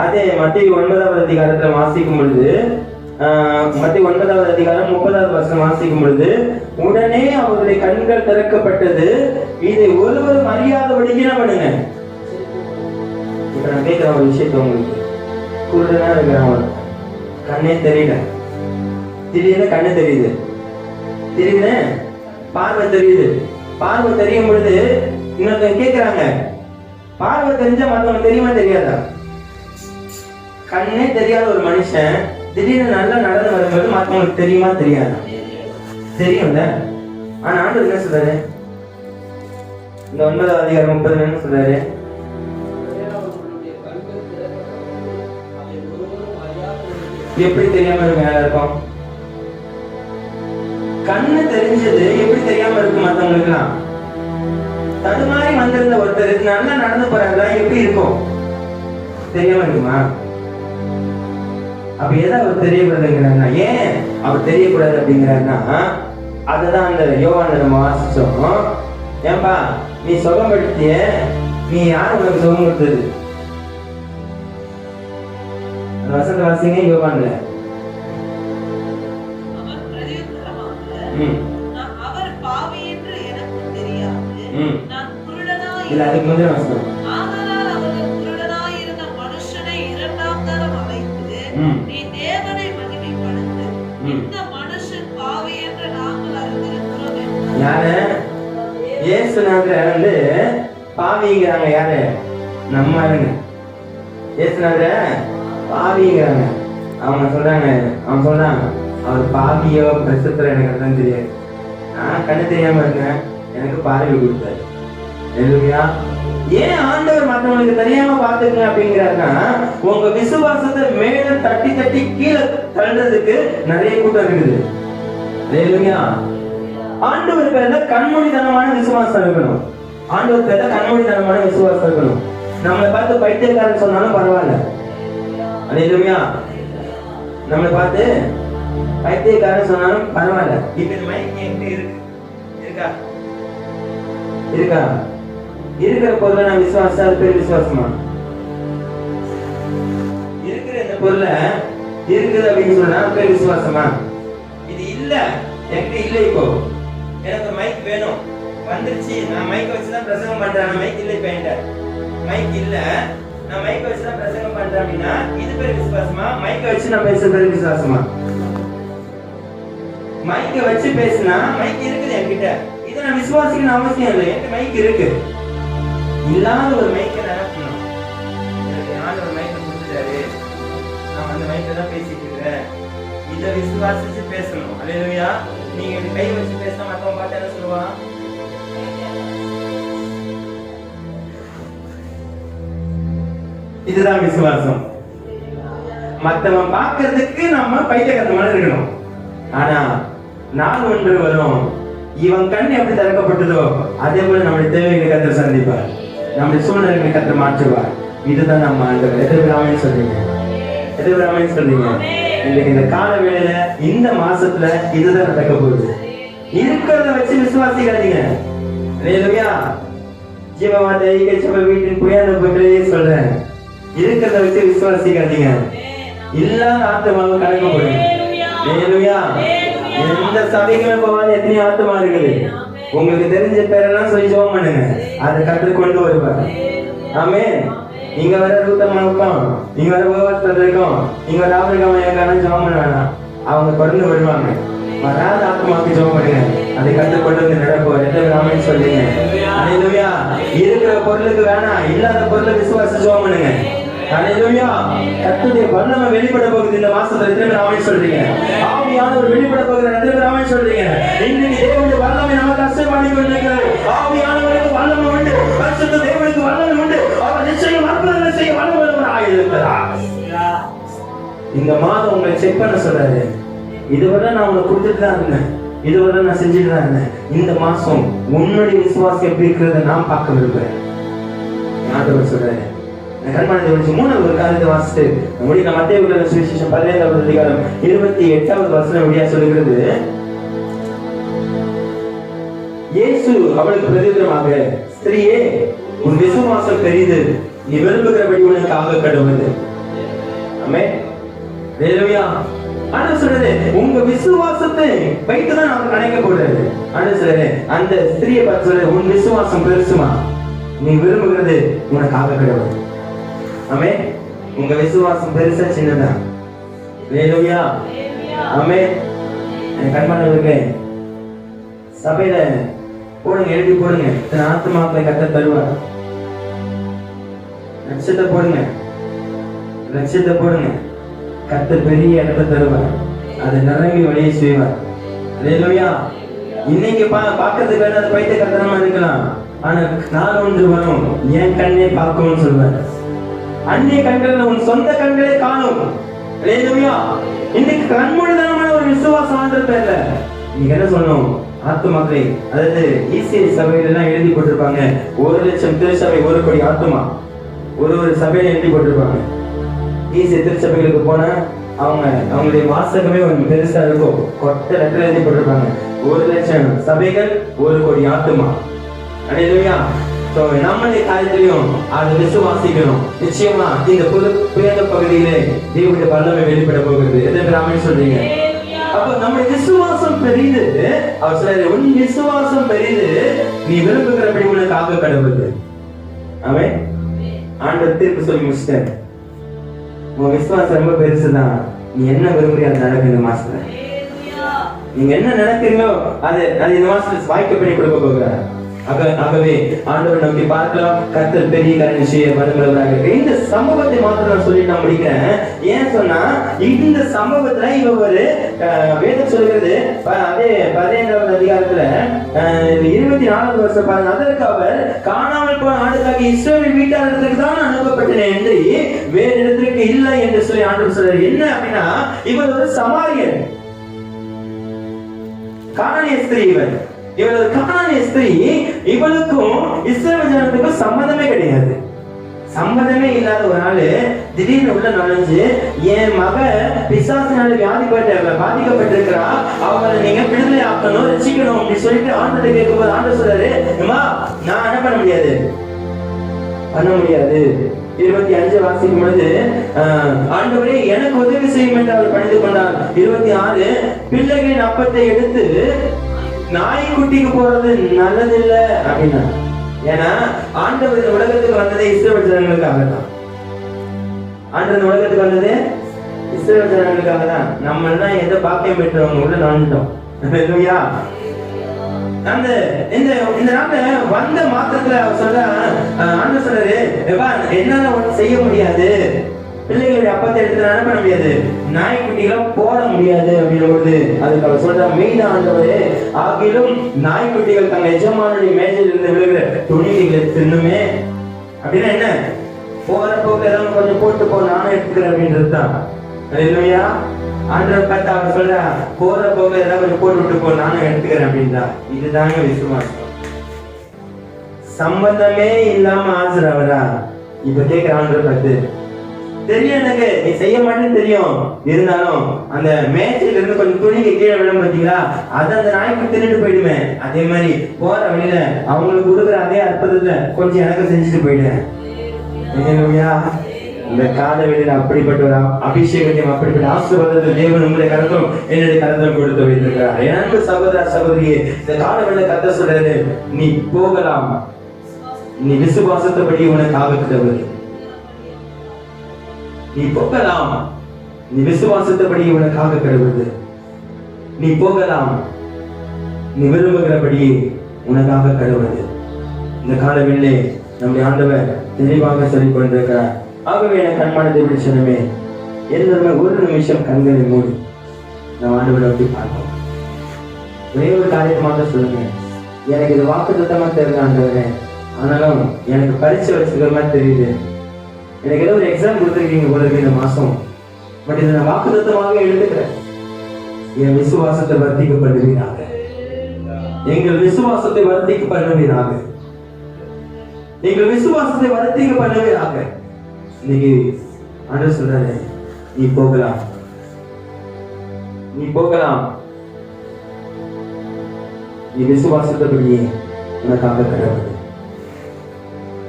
அதே மத்தேயு 9வது அதிகாரத்துல வாசிக்கும் பொழுது, மத்தேயு 9வது அதிகாரம் 30வது வசனம் வாசிக்கும் பொழுது, உடனே அவருடைய கண்கள் திறக்கப்பட்டது, இதை ஒருவரும் அறியாதபடிக்கு என்ன பண்ணுங்க. இப்ப நான் கேட்கிற ஒரு விஷயத்த உங்களுக்கு, குருடனா இருக்கிறவன் கண்ணே தெரியல, திடீர்னு கண்ணு தெரியுது, திடீர்னு பார்வை தெரியுது. பார்வை தெரியும் பொழுது இன்னொருத்தவங்க கேட்கிறாங்க, பார்வை தெரிஞ்சா மற்றவங்க தெரியுமா தெரியாதா? கண்ணே தெரியாத ஒரு மனுஷன் திடீர்னு நல்லா நடந்து வரும்போது மற்றவங்களுக்கு தெரியுமா தெரியாதா? தெரியும்ல. ஆனா ஆண்டவர் என்ன சொல்றாரு? இந்த 9வது அதிகாரம் 30 என்ன சொல்றாரு? எப்படி தெரியாம இருக்கும் எல்லாருக்கும்? கண்ணு தெரிஞ்சது எப்படி தெரியாம இருக்கு மத்தவங்களுக்கு எல்லாம்? தடுமாறி வந்திருந்த ஒருத்தர் நல்லா நடந்து போறாங்க, எப்படி இருக்கும்? தெரியாம இருக்குமா? அப்ப எதை அவர் தெரியக்கூடாதுங்கிறாருன்னா, ஏன் அவர் தெரியக்கூடாது அப்படிங்கிறாருன்னா, அதுதான் அந்த யோவான்ல நம்ம வாசிச்சோம். ஏன்பா நீ சுகப்படுத்திய, நீ யார் உனக்கு சுகம் கொடுத்தது? வசந்த வாசிங்க யோவான்ல. அவர் பிரதியுத்தரமாக, அவர் பாவி என்று எனக்கு தெரியாது, நான் குருடனாய் இல்ல அதுக்கு முந்தின வசனம். ஆதலால் அவர்கள் குருடனாய் இருந்த மனுஷனை இரண்டாம் தரம் அழைத்து, நீ தேவனை மகிமைப்படுத்து, இந்த மனுஷன் பாவி என்று நாங்கள் அறிந்திருக்கிறோம் என்றார். யாரு? இயேசுநாதர் பாவிங்கிறாங்க. யாரு? நம்ம ஆளுங்க. இயேசுநாதர் பாவிங்கிறாங்க. அவங்க சொல்றாங்க, அவன் சொல்றாங்க, அவர் பாவியோ பிரசுத்தர எனக்கு தான் தெரியாது, நான் கண்ணு தெரியாம இருக்கேன், எனக்கு பார்வை கொடுத்தாரு. ஹalleluya. ஏன் ஆண்டவர் மற்றவங்களுக்கு தெரியாம பாத்துக்கங்க அப்படிங்கிறாருன்னா, உங்க விசுவாசத்தை மேல தட்டி தட்டி கீழே தள்ளுறதுக்கு நிறைய கூட்டம் இருக்குது. ஹalleluya. ஆண்டவர் பேர்ல கண்மூடித்தனமான விசுவாசம் இருக்கணும். ஆண்டவர் பேர்ல கண்மூடித்தனமான விசுவாசம் இருக்கணும். நம்மளை பார்த்து பைத்தியக்காரன் சொன்னாலும் பரவாயில்ல. ஹalleluya. நம்மளை பார்த்து பைத்தியக்காரன் சொன்னாலும் பரவாயில்ல. இப்ப இந்த மைக் எப்படி இருக்கு? இருக்கா? இருக்கிற பொருளை நான் விசுவாசம், அது பேர் விசுவாசமா? இருக்கிற இந்த பொருளை இருக்குது அப்படின்னு சொன்னா பேர் விசுவாசமா? இது இல்ல, என்கிட்ட இல்ல, இப்போ எனக்கு மைக் வேணும், வந்துருச்சு, நான் மைக் வச்சுதான் பிரசங்கம் பண்றேன், மைக் இல்ல, இப்ப என்கிட்ட மைக் இல்ல, நான் மைக் வச்சுதான் பிரசங்கம் பண்றேன் அப்படின்னா இது பேர் விசுவாசமா? மைக்க வச்சு நான் பேசுற பேர் விசுவாசமா? மைக்க வச்சு பேசினா மைக் இருக்குது என்கிட்ட, இதை நான் விசுவாசிக்கணும் அவசியம் இல்லை, என்கிட்ட மைக் இருக்கு. இல்லாத ஒரு மைக்கை நினைக்கணும், எனக்கு ஆண்டவர் மைக்கை கொடுத்துட்டாரு, நான் அந்த மைக்கை தான் பேசிட்டு இருக்கிறேன், இதை விசுவாசிச்சு பேசணும். அல்லேலூயா. நீங்க கை வச்சு பேசினா மத்தவன் பார்த்து என்ன சொல்லுவான்? இதுதான் விசுவாசம். மத்தவன் பார்க்கிறதுக்கு நம்ம பைத்தியக்காரன் மாதிரி இருக்கணும். ஆனா நாள் ஒன்று வரும், இவன் கண் எப்படி திறக்கப்பட்டதோ அதே போல நம்முடைய தேவைகளை கர்த்தர் சந்திப்பார், நம்முடைய சூழ்நிலைகளை கர்த்தர் மாற்றுவார். இதுதான் நம்ம ஆண்டவர். எதிர்விடாமல் சொல்றீங்க, எதிர்விடாமல் சொல்றீங்க. இன்னைக்கு இந்த கால வேளையில இந்த மாசத்துல இதுதான் நடக்க போகுது. இருக்கிறத வச்சு விசுவாசிக்காதீங்க. அல்லேலூயா. ஜீவவாத ஐக்கிய சபை வீட்டின் புயாத மக்களையே சொல்றேன், இருக்கிறத வச்சு விசுவாசிக்காதீங்க. இல்லாத ஆத்மாவை கணக்கு போடுங்க. அல்லேலூயா. எந்த சபைக்குமே போகாத எத்தனை ஆத்மா இருக்குது, உங்களுக்கு தெரிஞ்ச பேரெல்லாம் சொல்லி ஜெபம் பண்ணுங்க, அதை கற்று கொண்டு வருவார். ஆமென். இங்க வர ரூத்தமாவுக்கும், இங்க வர உபவாசத்துக்கும், இங்க வர ஆபிரகாம் ஜெபம் பண்ண வேணாம், அவங்க தொடர்ந்து வருவாங்க. வராத ஆத்மாவுக்கு ஜெபம் பண்ணுங்க, அதை கற்று கொண்டு வந்து நடப்போம். எத்தனை சொல்லுங்க. அல்லேலூயா. இருக்கிற பொருளுக்கு வேணாம், இல்லாத பொருளை விசுவாசி ஜெபம் பண்ணுங்க. அல்லேலூயா. கர்த்தருடைய வல்லமை வெளிப்பட போகுது இந்த மாசத்துல. எத்தனை ஆமென் சொல்றீங்க? ஆவியானவர் வெளிப்பட போகுது. எத்தனை ஆமென் சொல்றீங்க? இன்னைக்கு தேவனுடைய வல்லமை நமக்கு அசைவாடி கொண்டிருக்கிறது. ஆவியானவருக்கு வல்லமை உண்டு, பரிசுத்த தேவனுக்கு வல்லமை உண்டு. அவர் நிச்சயம் அற்புதங்களை செய்ய வல்லமையுள்ளவராக இருக்கிறார். இந்த மாதம் உங்களை செக் பண்ண சொல்றாரு. இதுவரை நான் உங்களுக்கு கொடுத்துட்டு தான் இருந்தேன், இதுவரை நான் செஞ்சுட்டு தான் இருந்தேன். இந்த மாசம் உன்னுடைய விசுவாசம் எப்படி இருக்கிறத நான் பார்க்க விரும்புறேன். ஆண்டவர் சொல்றாரு. மூணாவது ஒரு காரியத்தை வாசிட்டு முடிக்க மத்திய சுவிசேஷம் 15வது அதிகாரம் 28வது வசனம் வழியா சொல்லுகிறது. இயேசு அவளுக்கு பிரதியுத்தரமாக, ஸ்திரீயே, உன் விசுவாசம் பெரிது, நீ விரும்புகிறபடி உனக்கு ஆக கடவுது. ஆமென். அல்லேலூயா. ஆண்டவர் சொல்றாரு, உங்க விசுவாசத்தை வைத்துதான் நமக்கு அணைக்க போறாரு. ஆண்டவர் சொல்றாரு, அந்த ஸ்திரீயை பார்த்து சொல்றாரு, உன் விசுவாசம் பெருசுமா, நீ விரும்புகிறது உனக்கு ஆக கடவுது. ஆமென். உங்க விசுவாசம் பெருசா சின்னதா? அல்லேலூயா. ஆமென். கண்மணவர்களே, சபையில போடுங்க, எழுதி போடுங்க, இத்தனை ஆத்மாக்களை கர்த்தர் தருவார். லட்சத்தை போடுங்க, லட்சத்தை போடுங்க, கர்த்தர் பெரிய இடத்தை தருவார், அதை நிரம்பி வழியை செய்வார். அல்லேலூயா. இன்னைக்கு பார்க்கறதுக்கு வேணும் அது பைத்திய கர்த்தனமா இருக்கலாம், ஆனா நாள் ஒன்று வரும், என் கண்ணே பார்க்கும்னு சொல்வார். அந்நிய கண்கள் உன் சொந்த கண்களே காணும். அல்லேலூயா. இன்னைக்கு கண்மூடிதனமான ஒரு விசுவாசம் ஆண்டவர் பேர்ல நீங்க என்ன சொல்லணும்? ஆத்துமாக்களை, அதாவது ஈசிஐ சபையில எல்லாம் எழுதி போட்டிருப்பாங்க, 1,00,000 திருச்சபை 1 கோடி ஆத்துமா, ஒரு சபையில எழுதி போட்டிருப்பாங்க. ஈசிஐ திருச்சபைகளுக்கு போனா அவங்களுடைய வாசகமே ஒரு பெருசா இருக்கும், கொட்ட லெட்டர் எழுதி போட்டிருப்பாங்க, 1,00,000 சபைகள் 1 கோடி ஆத்துமா. அல்லேலூயா. நம்மளுடைய காரியத்திலையும் அதை விசுவாசிக்கணும். நிச்சயமா இந்த புயல பகுதியிலே தேவனுடைய வல்லமை வெளிப்பட போகிறது. எத்தனை ஆமென் சொல்றீங்க? அப்ப நம்முடைய விசுவாசம் பெரிது. அவர் சொல்றாரு, உன் விசுவாசம் பெரிது, நீ விரும்புகிறபடி உனக்கு ஆக கடவுது. ஆமென். ஆண்டவர் தீர்ப்பு சொல்லி முடிச்சிட்டாரு. உன் விசுவாசம் ரொம்ப பெருசுதான், நீ என்ன விரும்புறிய அது நடக்கும் இந்த மாசத்துல. நீங்க என்ன நினைக்கிறீங்களோ அது இந்த மாசத்துல வாய்ப்பு பண்ணி கொடுக்க போகிறார். ஆகவே ஆண்டவர் நோக்கி பார்க்கலாம், கர்த்தர் பெரிய காரியம் செய்ய வருகிறவராக இருக்கு. இந்த சம்பவத்தை மாத்திரம் நான் சொல்லி நான் முடிக்கிறேன். ஏன் சொன்னா, இந்த சம்பவத்துல இவ ஒரு வேதம் சொல்கிறது, அதே 15வது அதிகாரத்துல 24வது வருஷம் பாருங்க, அதற்கு அவர் காணாமல் போன ஆடுக்காக இஸ்ரவேல் வீட்டாளர்களுக்கு தான் அனுப்பப்பட்டேன் என்று வேறு இடத்திற்கு இல்லை என்று சொல்லி ஆண்டவர் சொல்றாரு. என்ன அப்படின்னா, இவர் ஒரு சமாரியன், கானானிய ஸ்திரீ. இவளது கானானிய ஸ்திரீ, இவளுக்கும் இஸ்ரவேல் ஜனத்துக்கும் சம்பந்தமே கிடையாது. சம்பந்தமே இல்லாத ஒரு ஆளு திடீர்னு உள்ள நுழைஞ்சு, என் மக பிசாசினால பாதிக்கப்பட்டிருக்கிறா, அவங்களை நீங்க விடுதலை ஆக்கணும், ரட்சிக்கணும் அப்படின்னு சொல்லிட்டு ஆண்டவரை கேட்கும்போது ஆண்டவர் சொல்றாரு, அம்மா நான் என்ன பண்ண முடியாது, 25 வாசிக்கும் பொழுது ஆண்டவரே எனக்கு உதவி செய்யும் என்று அவர் பணிந்து கொண்டார். 26 பிள்ளைகளின் அப்பத்தை எடுத்து நாய்க்குட்டிக்கு போறது நல்லதில்ல அப்படின்னா. ஏன்னா ஆண்டவர் இந்த உலகத்துக்கு வந்ததே இஸ்ரவேல் ஜனங்களுக்காக தான். ஆண்டவர் இந்த உலகத்துக்கு வந்தது இஸ்ரவேல் ஜனங்களுக்காக தான். நம்ம எல்லாம் எதை பாக்கியம் பெற்றவங்க உள்ள நுழைஞ்சிட்டோம். அல்லேலூயா. அந்த இந்த நாள்ல வந்த மாத்திரத்துல அவர் சொல்ற ஆண்டவர் சொல்றாரு, என்னால ஒண்ணு செய்ய முடியாது, பிள்ளைகளுடைய அப்பத்தை எடுத்து அனுப்ப முடியாது, நாய்க்குட்டிகளும் போட முடியாது அப்படின்னு அதுக்கு அவர் சொல்ற மெயின் ஆண்டவரே, ஆகிலும் நாய்க்குட்டிகள் தங்க எஜமானுடைய மேஜையில் இருந்து விழுகிற துணிகளை தின்னுமே அப்படின்னா என்ன, போற போக்கு ஏதாவது கொஞ்சம் போட்டு போ, நானும் எடுத்துக்கிறேன் அப்படின்றது தான். இல்லையா? ஆண்டவர் பார்த்து அவர் சொல்ற போற போக ஏதாவது கொஞ்சம் போட்டு விட்டு போ, நானும் எடுத்துக்கிறேன் அப்படின்றா. இதுதாங்க விசுவாசம். சம்பந்தமே இல்லாம ஆசிரவரா இப்ப கேட்கிற ஆண்டவர் பார்த்து, தெரியும் எனக்கு நீ செய்ய மாட்டேன்னு தெரியும், இருந்தாலும் அந்த மேட்சில இருந்து கொஞ்சம் துணிக்கு கீழே விழும் பார்த்தீங்களா, அது அந்த நாய்க்கு தின்னுட்டு போயிடுமே, அதே மாதிரி போற வழியில அவங்களுக்கு கொடுக்குற அதே அற்புதத்துல கொஞ்சம் எனக்கு செஞ்சுட்டு போயிடுவேன். இந்த கால வெளியில அப்படிப்பட்ட ஒரு அபிஷேகத்தையும் அப்படிப்பட்ட ஆசீர்வாதத்தை தேவன் உங்களுடைய கருத்தும் என்னுடைய கருத்தும் கொடுத்து வைத்திருக்கிறார். எனக்கு சகோதர சகோதரியே, இந்த கால வெளியில கத்த சொல்றாரு, நீ போகலாம், நீ விசுவாசத்தபடி உனக்கு ஆகத்தவர், நீ போகலாம், நீ விசுவாசத்தபடி உனக்காக கடவுது, நீ போகலாம், நீ விரும்புகிறபடி உனக்காக கடவுது. இந்த காலவெளியிலே நம்முடைய ஆண்டவர் தெளிவாக சொல்லிக் கொண்டிருக்கிறார். ஆகவே என கண்மானத்தை பிடிச்சனமே, என்னுடைய ஒரு நிமிஷம் கண்களை மூடி நம்ம ஆண்டவரை பற்றி பார்ப்போம். ஒரே ஒரு காரியமாக சொல்லுங்க, எனக்கு இது வாக்குத்தத்தமா தெரியுது ஆண்டவரே, ஆனாலும் எனக்கு பரிசு வச்சுக்கிற மாதிரி தெரியுது, எனக்கு ஏதோ ஒரு எக்ஸாம் கொடுத்துருக்கீங்க போல இருக்கு இந்த மாசம், பட் இதை நான் வாக்குத்தத்தமாக எழுதுக்கிறேன். என் விசுவாசத்தை வர்த்திக்க பண்ணுவீராக, எங்கள் விசுவாசத்தை வர்த்திக்க பண்ணுவீராக, எங்கள் விசுவாசத்தை வர்த்திக்க பண்ணுவீராக. இன்னைக்கு ஆண்டவர் சொல்றாரு, நீ போகலாம், நீ போகலாம், நீ விசுவாசத்தபடியே உனக்காக கடவுள்.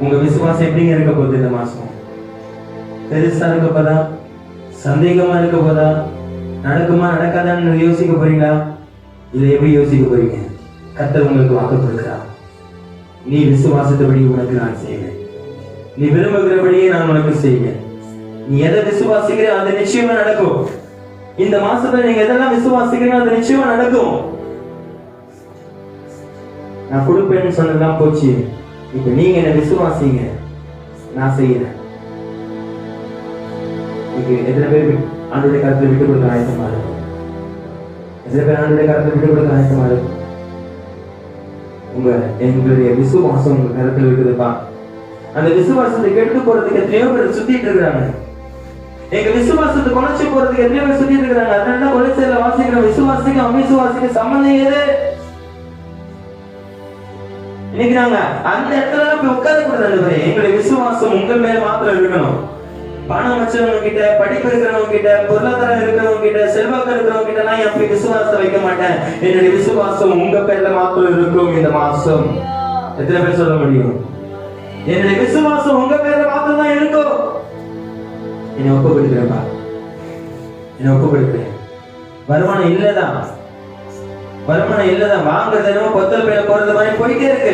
உங்க விசுவாசம் எப்படிங்க இருக்க போகுது இந்த மாசம்? பெருசா இருக்க போதா, சந்தேகமா இருக்க போதா, நடக்குமா நடக்காதான்னு யோசிக்க போறீங்களா, இதை எப்படி யோசிக்க போறீங்க? கர்த்தர் உங்களுக்கு வாக்கு கொடுக்கிறார், நீ விசுவாசத்தபடி உனக்கு நான் செய்வேன், நீ விரும்புகிறபடியே நான் உனக்கு செய்வேன். நீ எதை விசுவாசிக்கிற அது நிச்சயமா நடக்கும். இந்த மாசத்துல நீங்க எதெல்லாம் விசுவாசிக்கிறீங்க அது நிச்சயமா நடக்கும். நான் கொடுப்பேன்னு சொன்னதெல்லாம் போச்சு, இப்ப நீங்க என்ன விசுவாசிங்க, நான் செய்யறேன். எத்தனை பேர் ஆண்டுடைய கருத்தை விட்டு கொடுக்க ஆயத்தமா இருக்கும்? எத்தனை பேர் ஆண்டுடைய கருத்தை விட்டு கொடுக்க ஆயத்தமா இருக்கும்? எங்களுடைய விசுவாசம் உங்க கருத்தில் இருக்குதுப்பா. அந்த விசுவாசத்தை கெடுத்து போறதுக்கு எத்தனையோ பேர் சுத்திட்டு இருக்கிறாங்க. எங்க விசுவாசத்தை குறைச்சு போறதுக்கு எத்தனையோ பேர் சுத்திட்டு இருக்கிறாங்க. அதனால கொலைச்சல வாசிக்கிற விசுவாசிக்கு அவிசுவாசிக்கு சம்பந்தம் ஏது? இன்னைக்கு நாங்க அந்த இடத்துல போய் உட்கார கூடாது. எங்களுடைய விசுவாசம் உங்கள் மேல மாத்திரம் இருக்கணும். பணம் வச்சவங்க கிட்ட, படிப்பு இருக்கிறவங்க கிட்ட, பொருளாதாரம் இருக்கிறவங்க கிட்ட, செல்வாக்கு இருக்கிறவங்க கிட்ட நான் எப்படி விசுவாசத்தை வைக்க மாட்டேன். என்னுடைய விசுவாசம் உங்க பேர்ல மாத்திரம் இருக்கும் இந்த மாசம். எத்தனை பேர் சொல்ல முடியும்? என்னுடைய விசுவாசம் உங்க பேர்ல மாத்திரம் தான் இருக்கும். என்னை ஒப்புப்படுத்துறேன்ப்பா, என்னை ஒப்புப்படுத்துறேன். வருமானம் இல்லதான், வருமானம் இல்லதான், வாங்குறது என்னமோ கொத்தல் பேர போறது மாதிரி போயிட்டே இருக்கு.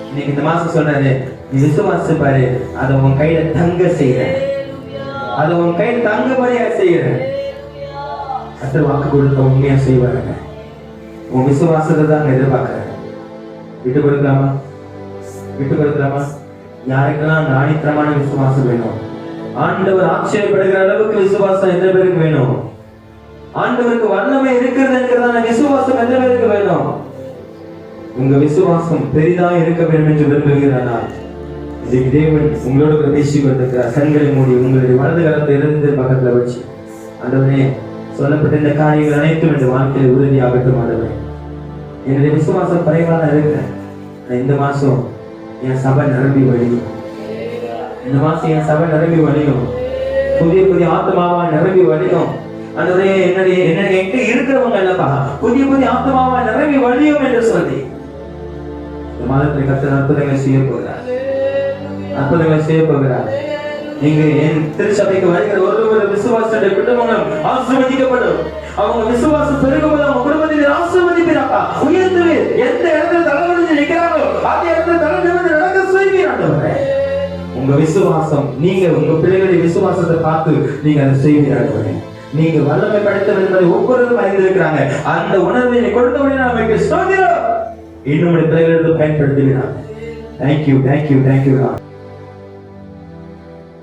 இன்னைக்கு இந்த மாசம் சொன்னாரு, நீ விசுவாசம் பாரு, அதை உன் கையில தங்க செய்யறேன், அதை உன் கையில் தங்கும்படியா செய்யறேன். கர்த்தர் வாக்கு கொடுத்த உண்மையா செய்வாருங்க. உன் விசுவாசத்தை தான் எதிர்பார்க்கிறேன். விட்டு கொடுக்கலாமா? விட்டு கொடுக்கலாமா? யாருக்கெல்லாம் அந்த ஆணித்தரமான விசுவாசம் வேணும்? ஆண்டவர் ஆச்சரியப்படுகிற அளவுக்கு விசுவாசம் எத்தனை பேருக்கு வேணும்? ஆண்டவருக்கு வல்லமை இருக்கிறது என்கிறதான விசுவாசம் எத்தனை பேருக்கு வேணும்? உங்க விசுவாசம் பெரிதா இருக்க வேண்டும் என்று விரும்புகிறாரா? இதுக்கு தேவன் உங்களோட பேசி கொண்டிருக்கிறார். கண்களை மூடி உங்களுடைய வலது கரத்தை இருந்து பக்கத்துல வச்சு, ஆண்டவரே சொல்லப்பட்ட இந்த காரியங்கள் அனைத்தும் என் வாழ்க்கையில உறுதியாகட்டும். ஆண்டவரே, என்னுடைய விசுவாசம் குறைவா தான் இருக்கிறேன். இந்த மாசம் என் சபை நிரம்பி வழியும், இந்த மாசம் என் சபை நிரம்பி வழியும், புதிய புதிய ஆத்மாவா நிரம்பி வழியும். ஆண்டவரே, என்னுடைய எங்க இருக்கிறவங்க இல்லப்பா, புதிய புதிய ஆத்மாவா நிரம்பி வழியும் என்று சொல்லி இந்த மாதத்தில் கர்த்தர் அற்புதங்களை செய்ய போகிறார், அற்புதங்களை செய்ய போகிறார். நீங்க என் திருச்சபைக்கு வருகிற ஒரு விசுவாச குடும்பங்களும் ஆசீர்வதிக்கப்படும். அவங்க விசுவாசம் பெருகும்போது அவங்க குடும்பத்தை ஆசீர்வதிப்பீராப்பா, உயர்த்துவீர். எந்த இடத்துல தலைவலிஞ்சு நிக்கிறாங்களோ அந்த இடத்துல தலை நிமிர்ந்து நடக்க செய்வீர் ஆண்டவரே. உங்க விசுவாசம், நீங்க உங்க பிள்ளைகளுடைய விசுவாசத்தை பார்த்து நீங்க அதை செய்வீர் ஆண்டவரே. நீங்க வல்லமை படைத்தவர் என்பதை ஒவ்வொருவரும் அறிந்திருக்கிறாங்க. அந்த உணர்வை நீ கொடுத்தவுடனே நமக்கு ஸ்தோத்திரம். இன்னும் பிள்ளைகளுக்கு பயன்படுத்துவீராங்க. தேங்க்யூ.